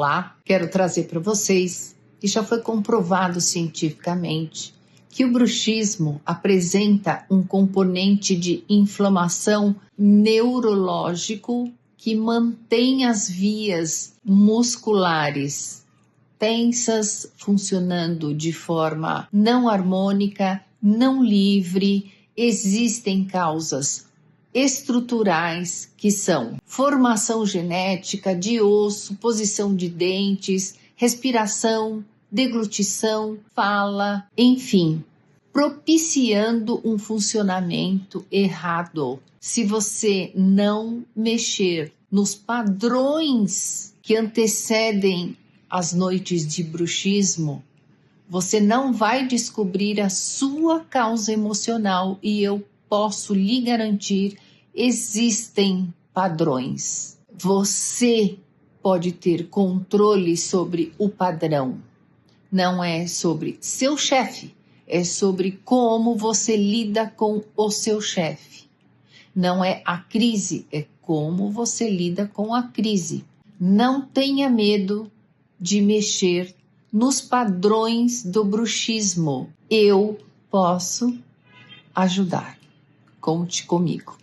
Olá, quero trazer para vocês que já foi comprovado cientificamente que o bruxismo apresenta um componente de inflamação neurológico que mantém as vias musculares tensas, funcionando de forma não harmônica, não livre. Existem causas estruturais que são formação genética de osso, posição de dentes, respiração, deglutição, fala, enfim, propiciando um funcionamento errado. Se você não mexer nos padrões que antecedem as noites de bruxismo, você não vai descobrir a sua causa emocional e eu posso lhe garantir, existem padrões. Você pode ter controle sobre o padrão. Não é sobre seu chefe, é sobre como você lida com o seu chefe. Não é a crise, é como você lida com a crise. Não tenha medo de mexer nos padrões do bruxismo. Eu posso ajudar. Conte comigo.